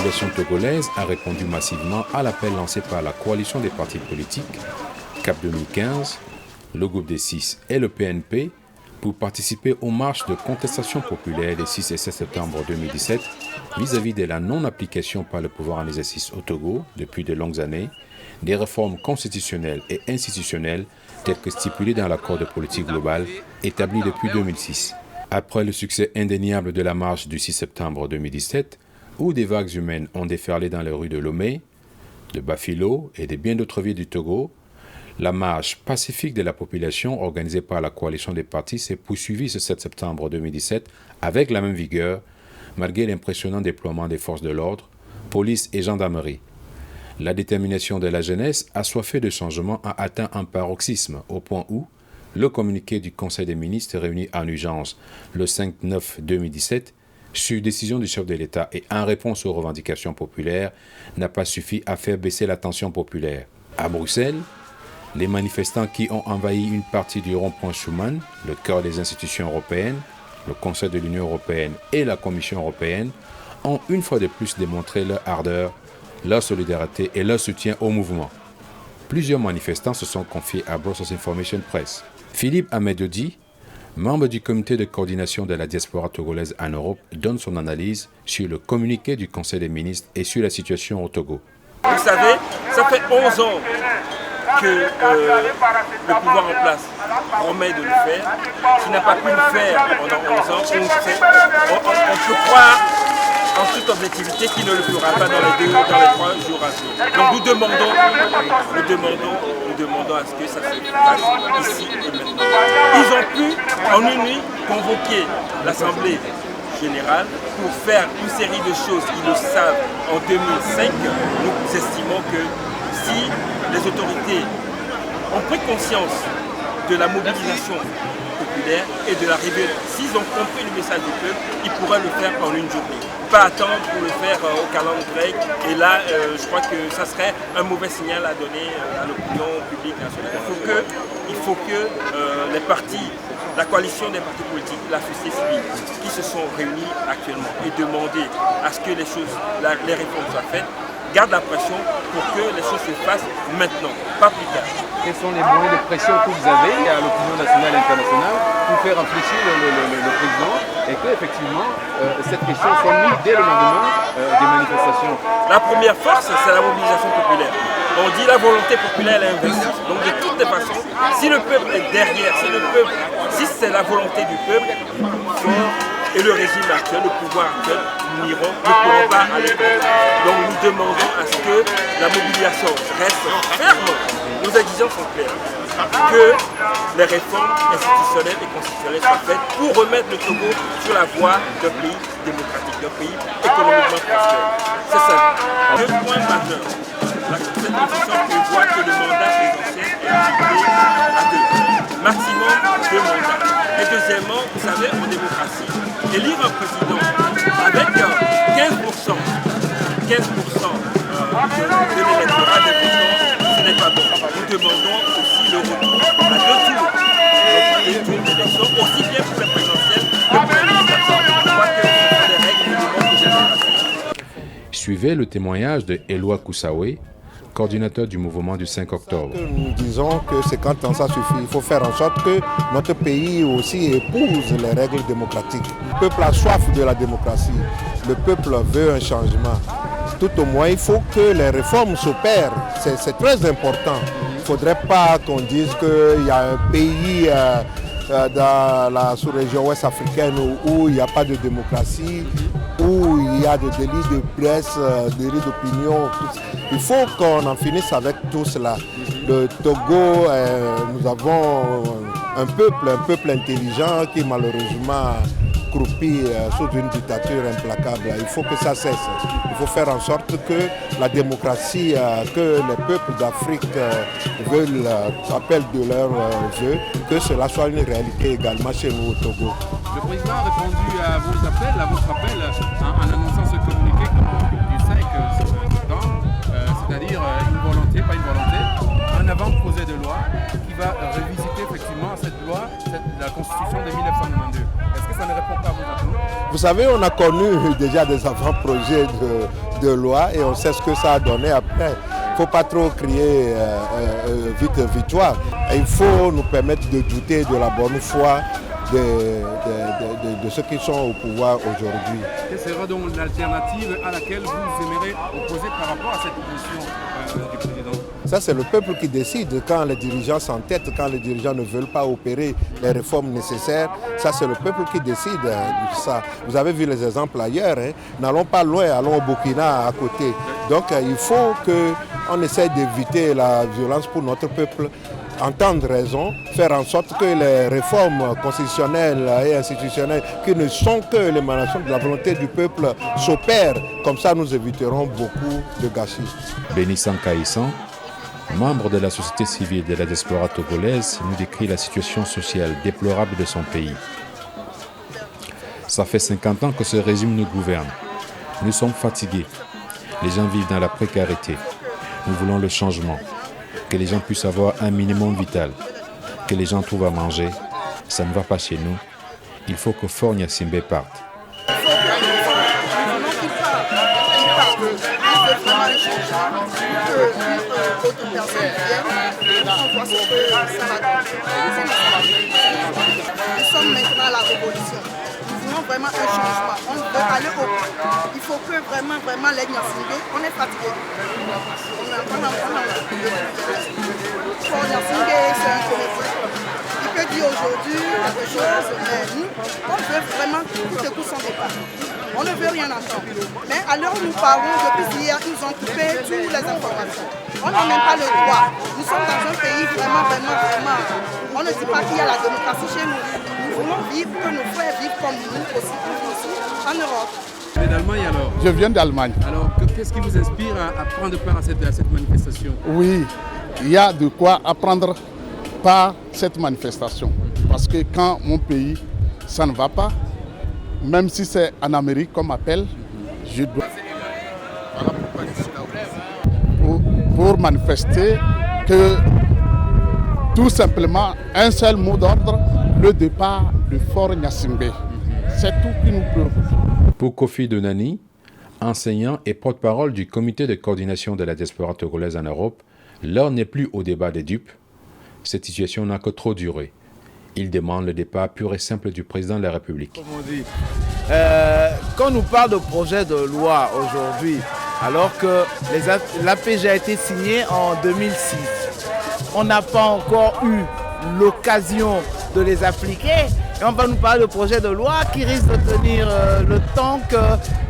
population togolaise a répondu massivement à l'appel lancé par la coalition des partis politiques, CAP 2015, le groupe des 6 et le PNP, pour participer aux marches de contestation populaire des 6 et 7 septembre 2017 vis-à-vis de la non-application par le pouvoir en exercice au Togo depuis de longues années des réformes constitutionnelles et institutionnelles telles que stipulées dans l'accord de politique globale établi depuis 2006. Après le succès indéniable de la marche du 6 septembre 2017, où des vagues humaines ont déferlé dans les rues de Lomé, de Bafilo et de bien d'autres villes du Togo, la marche pacifique de la population organisée par la coalition des partis s'est poursuivie ce 7 septembre 2017 avec la même vigueur, malgré l'impressionnant déploiement des forces de l'ordre, police et gendarmerie. La détermination de la jeunesse assoiffée de changement a atteint un paroxysme au point où le communiqué du Conseil des ministres réuni en urgence le 5/9/2017 sur décision du chef de l'État et en réponse aux revendications populaires n'a pas suffi à faire baisser la tension populaire. À Bruxelles, les manifestants qui ont envahi une partie du rond-point Schuman, le cœur des institutions européennes, le Conseil de l'Union européenne et la Commission européenne, ont une fois de plus démontré leur ardeur, leur solidarité et leur soutien au mouvement. Plusieurs manifestants se sont confiés à Brussels Information Press. Philippe Amedodi, membre du comité de coordination de la diaspora togolaise en Europe, donne son analyse sur le communiqué du Conseil des ministres et sur la situation au Togo. Vous savez, ça fait 11 ans que le pouvoir en place promet de le faire, qui n'a pas pu le faire pendant 11 ans. On peut croire en toute objectivité qu'il ne le fera pas dans les 3 jours à venir. Donc nous demandons à ce que ça se fasse ici et maintenant. Ils ont pu en une nuit convoquer l'Assemblée générale pour faire une série de choses. Ils le savent. En 2005, nous estimons que si les autorités ont pris conscience de la mobilisation populaire et de l'arrivée, s'ils ont compris le message du peuple, ils pourraient le faire en une journée. Pas attendre pour le faire au calendrier grec. Et là, je crois que ça serait un mauvais signal à donner à l'opinion publique nationale. Il faut que les partis, la coalition des partis politiques, la société civile, qui se sont réunis actuellement et demandé à ce que les réformes soient faites, gardent la pression pour que les choses se fassent maintenant, pas plus tard. Quels sont les moyens de pression que vous avez à l'opinion nationale et internationale pour faire réfléchir le président et qu'effectivement cette question soit mise dès le lendemain des manifestations? La première force, c'est la mobilisation populaire. On dit la volonté populaire est invincible. Donc de toutes les façons, si le peuple est derrière, si c'est la volonté du peuple, et le régime actuel, le pouvoir actuel, ne pourront pas aller contre. Donc nous demandons à ce que la mobilisation reste ferme. Nos exigences sont claires. Que les réformes institutionnelles et constitutionnelles soient faites pour remettre le Togo sur la voie d'un pays démocratique, d'un pays économiquement prospère. C'est ça. 2 points majeurs. Cette constitution prévoit que le mandat présidentiel est limité à 2. Maximum 2 mandats. Et deuxièmement, vous savez, en démocratie, élire un président avec 15% de l'électorat des votants, ce n'est pas bon. Nous demandons aussi le retour à 2 tours d'élection, aussi bien pour les présidentielles que pour les législatives. Je crois que ce sont des règles du monde de démocratie. Suivez le témoignage de Eloi Koussaoué, coordinateur du mouvement du 5 octobre. Nous disons que c'est quand ça suffit. Il faut faire en sorte que notre pays aussi épouse les règles démocratiques. Le peuple a soif de la démocratie. Le peuple veut un changement. Tout au moins, il faut que les réformes s'opèrent. C'est très important. Il ne faudrait pas qu'on dise qu'il y a un pays dans la sous-région ouest africaine où il n'y a pas de démocratie, où il y a des délits de presse, des délits d'opinion. Il faut qu'on en finisse avec tout cela. Le Togo, nous avons un peuple intelligent qui malheureusement croupit sous une dictature implacable. Il faut que ça cesse. Il faut faire en sorte que la démocratie que les peuples d'Afrique veulent, appellent de leur vœu, que cela soit une réalité également chez nous au Togo. Le président a répondu à vos appels, à votre appel, en annonçant ce communiqué du 5 septembre, c'est-à-dire une volonté, pas une volonté, un avant-projet de loi qui va revisiter effectivement cette loi, la Constitution de 1992. Est-ce que ça ne répond pas à vos attentes? Vous savez, on a connu déjà des avant-projets de loi et on sait ce que ça a donné après. Il ne faut pas trop crier vite victoire. Et il faut nous permettre de douter de la bonne foi de ceux qui sont au pouvoir aujourd'hui. Quelle sera donc l'alternative à laquelle vous aimeriez opposer par rapport à cette position du président? Ça, c'est le peuple qui décide. Quand les dirigeants s'entêtent, quand les dirigeants ne veulent pas opérer les réformes nécessaires, ça, c'est le peuple qui décide de ça. Vous avez vu les exemples ailleurs. N'allons pas loin, allons au Burkina à côté. Donc, il faut qu'on essaie d'éviter la violence pour notre peuple, entendre raison, faire en sorte que les réformes constitutionnelles et institutionnelles, qui ne sont que l'émanation de la volonté du peuple, s'opèrent. Comme ça, nous éviterons beaucoup de gâchis. Bénissan Kaïssan, membre de la société civile de la diaspora togolaise, nous décrit la situation sociale déplorable de son pays. Ça fait 50 ans que ce régime nous gouverne. Nous sommes fatigués. Les gens vivent dans la précarité. Nous voulons le changement. Que les gens puissent avoir un minimum vital. Que les gens trouvent à manger. Ça ne va pas chez nous. Il faut que Faure Gnassingbé parte. Nous sommes maintenant à la révolution. Nous voulons vraiment un changement. On veut aller au bout. Il faut que vraiment les Gnassingbé, on est fatigué. Gnassingbé, c'est un Québécois. Il peut dire aujourd'hui quelque chose, mais nous, on veut vraiment tout son départ. On ne veut rien entendre. Mais à l'heure où nous parlons, depuis hier, ils ont coupé toutes les informations. On n'a même pas le droit. Nous sommes dans un pays vraiment. On ne dit pas qu'il y a la démocratie chez nous. Nous voulons vivre, que nos frères vivent comme nous aussi en Europe. Vous venez d'Allemagne alors? Je viens d'Allemagne. Alors, qu'est-ce qui vous inspire à prendre part à cette manifestation? Oui, il y a de quoi apprendre par cette manifestation. Parce que quand mon pays, ça ne va pas, même si c'est en Amérique comme appel, je dois... Pour manifester que tout simplement un seul mot d'ordre, le départ de Faure Gnassingbé. C'est tout qui nous préoccupe. Pour Kofi Donani, enseignant et porte-parole du comité de coordination de la diaspora togolaise en Europe, l'heure n'est plus au débat des dupes. Cette situation n'a que trop duré. Il demande le départ pur et simple du président de la République. Comme on dit, quand on nous parle de projet de loi aujourd'hui, alors que l'APG a été signé en 2006, on n'a pas encore eu l'occasion de les appliquer. Et on va nous parler de projet de loi qui risque de tenir le temps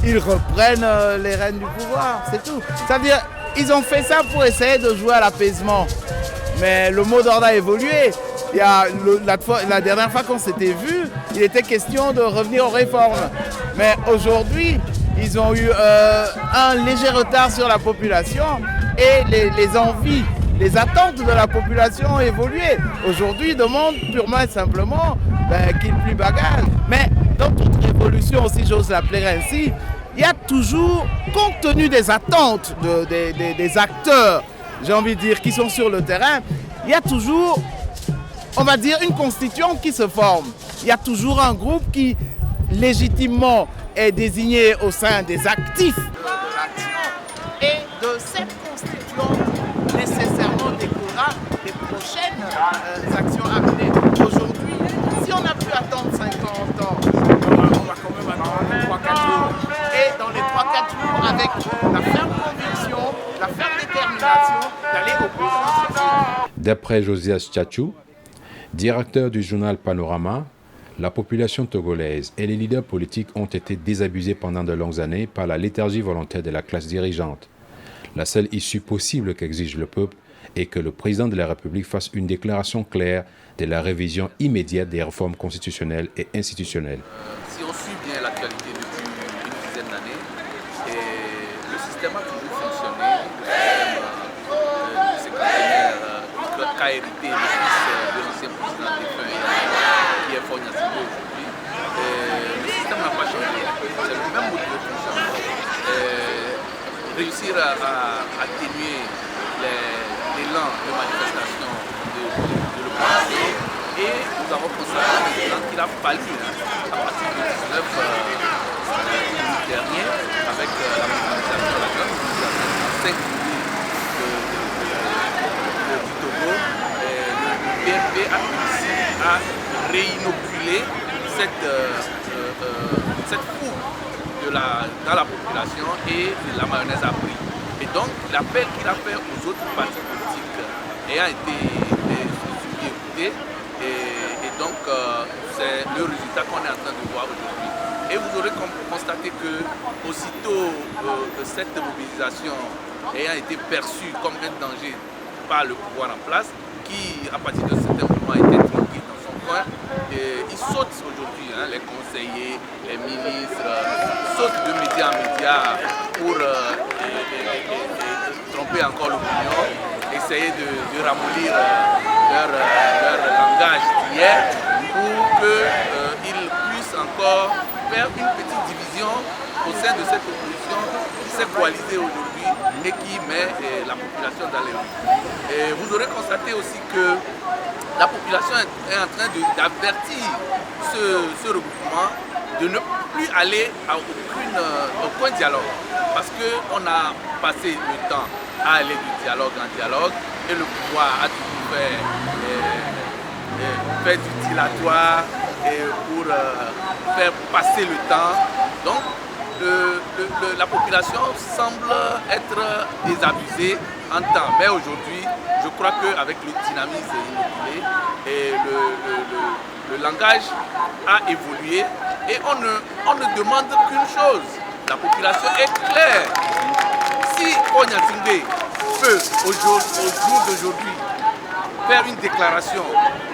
qu'ils reprennent les rênes du pouvoir. C'est tout. Ça veut dire qu'ils ont fait ça pour essayer de jouer à l'apaisement. Mais le mot d'ordre a évolué. Il y a la dernière fois qu'on s'était vu, il était question de revenir aux réformes. Mais aujourd'hui, ils ont eu un léger retard sur la population et les envies, les attentes de la population ont évolué. Aujourd'hui, ils demandent purement et simplement qu'il plie bagage. Mais dans toute révolution, si j'ose l'appeler ainsi, il y a toujours, compte tenu des attentes des acteurs, j'ai envie de dire, qui sont sur le terrain, il y a toujours, on va dire, une constituante qui se forme. Il y a toujours un groupe qui, légitimement, est désigné au sein des actifs de l'action. Et de cette constituante, nécessairement découlera les prochaines actions à mener. Aujourd'hui, si on a pu attendre 50 ans, on va quand même attendre 3-4 jours. Et dans les 3-4 jours, avec la ferme conviction, la ferme détermination d'aller au bout. D'après Josias Tchatchou, directeur du journal Panorama, la population togolaise et les leaders politiques ont été désabusés pendant de longues années par la léthargie volontaire de la classe dirigeante. La seule issue possible qu'exige le peuple est que le président de la République fasse une déclaration claire de la révision immédiate des réformes constitutionnelles et institutionnelles. Si on suit bien l'actualité depuis une dizaine d'années, le système a toujours fonctionné. Le secrétaire qu'a hérité le fils de l'ancien président défunt qui est Faure Gnassingbé aujourd'hui. Le système n'a pas changé. C'est le même mode de fonctionnement. Réussir à atténuer l'élan de manifestation de l'opposition. Et nous avons constaté qu'il a fallu, à partir du 19 dernier, avec la mobilisation et inoculer cette fougue dans la population et la mayonnaise a pris. Et donc l'appel qu'il a fait aux autres partis politiques ayant été écouté, et donc c'est le résultat qu'on est en train de voir aujourd'hui. Et vous aurez constaté que aussitôt cette mobilisation ayant été perçue comme un danger par le pouvoir en place, qui à partir de certains moments était tranquille dans son coin, il saute aujourd'hui, les conseillers, les ministres, sautent de média en média pour tromper encore l'opinion, essayer de ramollir leur langage d'hier pour qu'ils puissent encore faire une petite division au sein de cette opposition qui s'est coalisée aujourd'hui et qui met la population dans les rues. Et vous aurez constaté aussi que la population est en train d'avertir ce regroupement de ne plus aller à aucun dialogue, parce qu'on a passé le temps à aller de dialogue en dialogue et le pouvoir a toujours fait du dilatoire pour faire passer le temps. Donc la population semble être désabusée en temps. Mais aujourd'hui, je crois qu'avec le dynamisme inoculé et le langage a évolué et on ne demande qu'une chose. La population est claire. Si Paul Gnassingbé peut au jour d'aujourd'hui faire une déclaration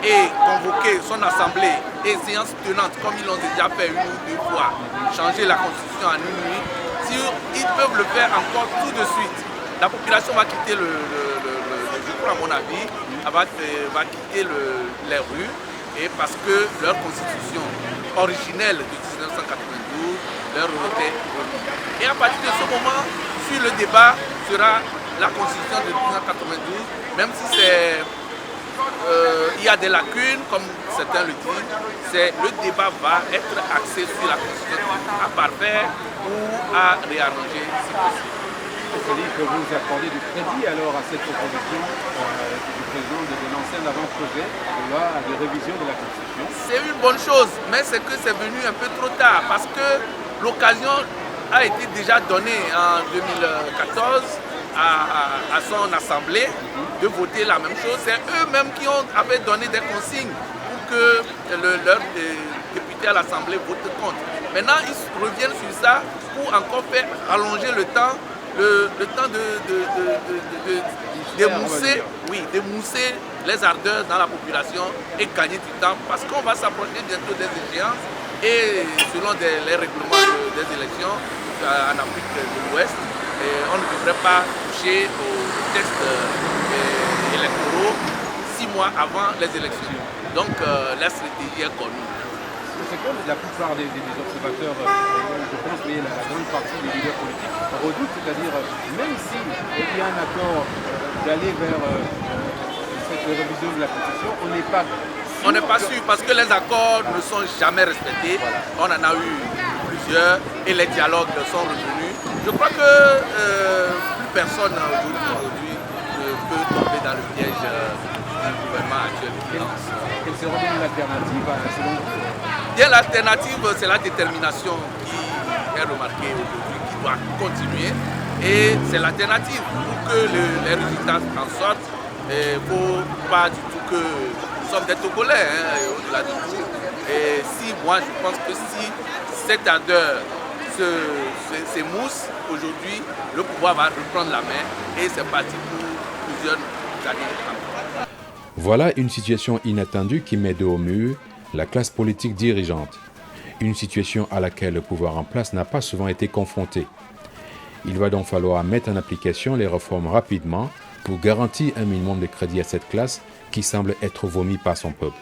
et convoquer son assemblée et séance tenante comme ils l'ont déjà fait une ou deux fois, changer la constitution en une nuit, si ils peuvent le faire encore tout de suite, la population va quitter je crois à mon avis, va quitter les rues, et parce que leur constitution originelle de 1992 leur était remise. Et à partir de ce moment, sur le débat sera la constitution de 1992, même si il y a des lacunes, comme certains le disent, le débat va être axé sur la constitution à parfaire ou à réarranger si possible. C'est-à-dire que vous accordez du crédit alors à cette proposition du président de lancer un avant-projet de loi de révision de la Constitution? C'est une bonne chose, mais c'est que c'est venu un peu trop tard, parce que l'occasion a été déjà donnée en 2014 à son assemblée de voter la même chose. C'est eux-mêmes qui avaient donné des consignes pour que leurs députés à l'Assemblée votent contre. Maintenant, ils reviennent sur ça pour encore faire allonger le temps d'émousser les ardeurs dans la population et gagner du temps, parce qu'on va s'approcher bientôt des échéances et selon les règlements des élections en Afrique de l'Ouest, on ne devrait pas toucher aux textes électoraux 6 mois avant les élections. Donc la stratégie est connue. C'est comme la plupart des observateurs, je pense, mais la grande partie des leaders politiques redoutent, c'est-à-dire même s'il y a un accord d'aller vers cette révision de la Constitution, on n'est pas sûr. On n'est pas sûr parce que les accords ne sont jamais respectés. Voilà. On en a eu plusieurs et les dialogues sont revenus. Je crois que plus personne aujourd'hui ne peut tomber dans le piège du gouvernement actuel qui lance. Quelle serait l'alternative selon vous? Bien, l'alternative, c'est la détermination qui est remarquée aujourd'hui, qui doit continuer. Et c'est l'alternative pour que les résultats en sortent. Il ne faut pas du tout que nous sommes des Togolais, au-delà de tout. Et moi, je pense que si cette ardeur s'émousse aujourd'hui, le pouvoir va reprendre la main et c'est parti pour plusieurs années. Voilà une situation inattendue qui met dos au mur la classe politique dirigeante, une situation à laquelle le pouvoir en place n'a pas souvent été confronté. Il va donc falloir mettre en application les réformes rapidement pour garantir un minimum de crédit à cette classe qui semble être vomie par son peuple.